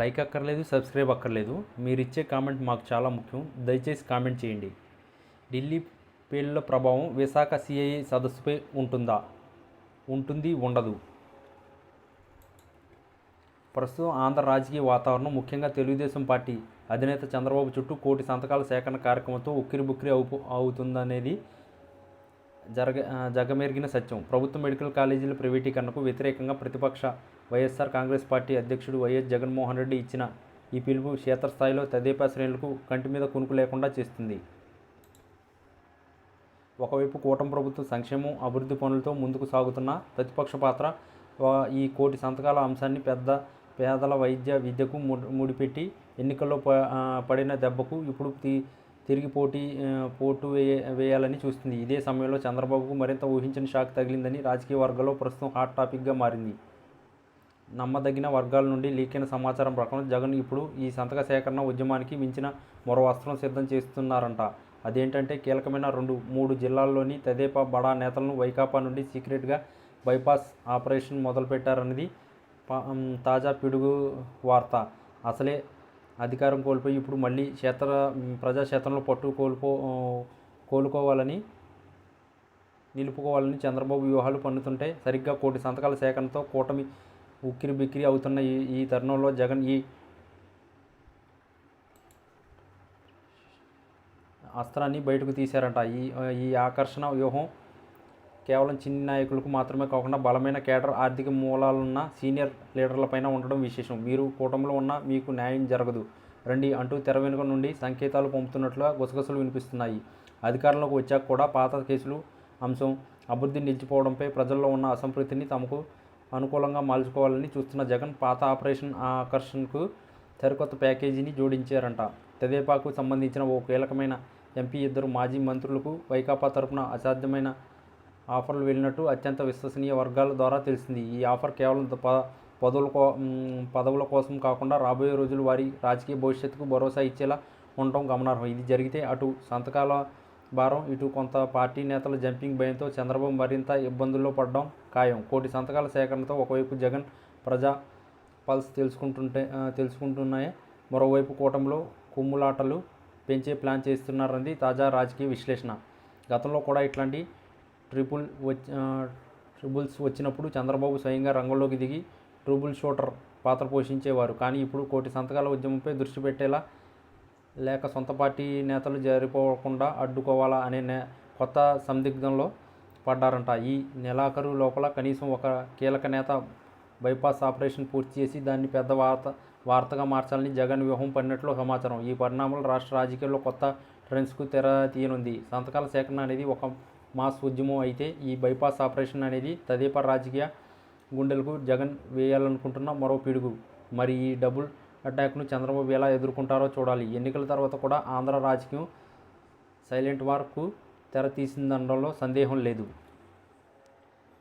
Like అక్కర్లేదు, subscribe అక్కర్లేదు. మీరిచ్చే కామెంట్ మాకు చాలా ముఖ్యం. దయచేసి కామెంట్ చేయండి. ఢిల్లీ పేలుళ్ల ప్రభావం విశాఖ సిఐఏ సదస్సుపై ఉంటుందా? ఉంటుంది, ఉండదు. ప్రస్తుతం ఆంధ్ర రాజకీయ వాతావరణం, ముఖ్యంగా తెలుగుదేశం పార్టీ అధినేత చంద్రబాబు చుట్టూ కోటి సంతకాల సేకరణ కార్యక్రమంతో ఉక్కిరిబుక్కిరి అవుతుందనేది జగమెరిగిన సత్యం. ప్రభుత్వ మెడికల్ కాలేజీల ప్రైవేటీకరణకు వ్యతిరేకంగా ప్రతిపక్ష వైఎస్ఆర్ కాంగ్రెస్ పార్టీ అధ్యక్షుడు వైఎస్ జగన్మోహన్ రెడ్డి ఇచ్చిన ఈ పిలుపు క్షేత్రస్థాయిలో తెదేపా శ్రేణులకు కంటి మీద కునుకు లేకుండా చేస్తుంది. ఒకవైపు కూటమి ప్రభుత్వం సంక్షేమం, అభివృద్ధి పనులతో ముందుకు సాగుతున్న ప్రతిపక్ష పాత్ర ఈ కోటి సంతకాల అంశాన్ని పేదల వైద్య విద్యకు ముడిపెట్టి ఎన్నికల్లో పడిన దెబ్బకు ఇప్పుడు తిరిగి పోటు వేయాలని చూస్తుంది. ఇదే సమయంలో చంద్రబాబుకు మరింత ఊహించని షాక్ తగిలిందని రాజకీయ వర్గాల్లో ప్రస్తుతం హాట్ టాపిక్గా మారింది. నమ్మదగిన వర్గాల నుండి లీకైన సమాచారం ప్రకారం జగన్ ఇప్పుడు ఈ సంతక సేకరణ ఉద్యమానికి మించిన మరో అస్త్రం సిద్ధం చేస్తున్నారంట. అదేంటంటే కీలకమైన 2-3 జిల్లాల్లోని తెదేపా బడా నేతలను వైకాపా నుండి సీక్రెట్గా బైపాస్ ఆపరేషన్ మొదలుపెట్టారన్నది తాజా పిడుగు వార్త. అసలే అధికారం కోల్పోయి ఇప్పుడు మళ్ళీ ప్రజాక్షేత్రంలో పట్టు నిలుపుకోవాలని చంద్రబాబు వ్యూహాలు పన్నుతుంటే, సరిగ్గా కోటి సంతకాల సేకరణతో కూటమి ఉక్కిరిబిక్కిరి అవుతున్న ఈ తరుణంలో జగన్ ఈ అస్త్రాన్ని బయటకు తీశారంట. ఈ ఆకర్షణ వ్యూహం కేవలం చిన్ని నాయకులకు మాత్రమే కాకుండా బలమైన కేడర్, ఆర్థిక మూలాలున్న సీనియర్ లీడర్లపైన ఉండడం విశేషం. మీరు కూటమిలో ఉన్నా మీకు న్యాయం జరగదు రండి అంటూ తెర వెనుక నుండి సంకేతాలు పంపుతున్నట్లుగా గుసగుసలు వినిపిస్తున్నాయి. అధికారంలోకి వచ్చాక కూడా పాత కేసులు అంశం, అభివృద్ధి నిలిచిపోవడంపై ప్రజల్లో ఉన్న అసంతృప్తిని తమకు అనుకూలంగా మార్చుకోవాలని చూస్తున్న జగన్ పాత ఆపరేషన్ ఆకర్షణకు సరికొత్త ప్యాకేజీని జోడించారంట. తెదేపాకు సంబంధించిన ఓ కీలకమైన ఎంపీ, 2 మాజీ మంత్రులకు వైకాపా తరపున అసాధ్యమైన ఆఫర్లు వెళ్ళినట్టు అత్యంత విశ్వసనీయ వర్గాల ద్వారా తెలిసింది. ఈ ఆఫర్ కేవలం పదవుల కోసం కాకుండా రాబోయే రోజులు వారి రాజకీయ భవిష్యత్తుకు భరోసా ఇచ్చేలా ఉండటం గమనార్హం. ఇది జరిగితే అటు సంతకాల భారం, ఇటు కొంత పార్టీ నేతల జంపింగ్ భయంతో చంద్రబాబు మరింత ఇబ్బందుల్లో పడడం ఖాయం. కోటి సంతకాల సేకరణతో ఒకవైపు జగన్ ప్రజా పల్స్ తెలుసుకుంటున్నాయే, మరోవైపు కూటమిలో కుమ్ములాటలు పెంచే ప్లాన్ చేస్తున్నారన్నది తాజా రాజకీయ విశ్లేషణ. గతంలో కూడా ఇట్లాంటి ట్రిబుల్స్ వచ్చినప్పుడు చంద్రబాబు స్వయంగా రంగంలోకి దిగి ట్రబుల్ షూటర్ పాత్ర పోషించేవారు. కానీ ఇప్పుడు కోటి సంతకాల ఉద్యమంపై దృష్టి పెట్టేలా, లేక సొంత పార్టీ నేతలు జరిపోకుండా అడ్డుకోవాలా అనే కొత్త సందిగ్ధంలో పడ్డారంట. ఈ నెలాఖరు లోపల కనీసం ఒక కీలక నేత బైపాస్ ఆపరేషన్ పూర్తి చేసి దాన్ని పెద్ద వార్తగా మార్చాలని జగన్ వ్యూహం పడినట్లు సమాచారం. ఈ పరిణామాలు రాష్ట్ర రాజకీయాల్లో కొత్త ట్రెండ్స్కు తెర తీయనుంది. సంతకాల సేకరణ అనేది ఒక మాస్ ఉద్యమం అయితే, ఈ బైపాస్ ఆపరేషన్ అనేది తదేపా రాజకీయ గుండెలకు జగన్ వేయాలనుకుంటున్న మరో పిడుగు. మరి ఈ డబుల్ అటాక్ను చంద్రబాబు ఎలా ఎదుర్కొంటారో చూడాలి. ఎన్నికల తర్వాత కూడా ఆంధ్ర రాజకీయం సైలెంట్ వార్కు తెర తీసిందనడంలో సందేహం లేదు.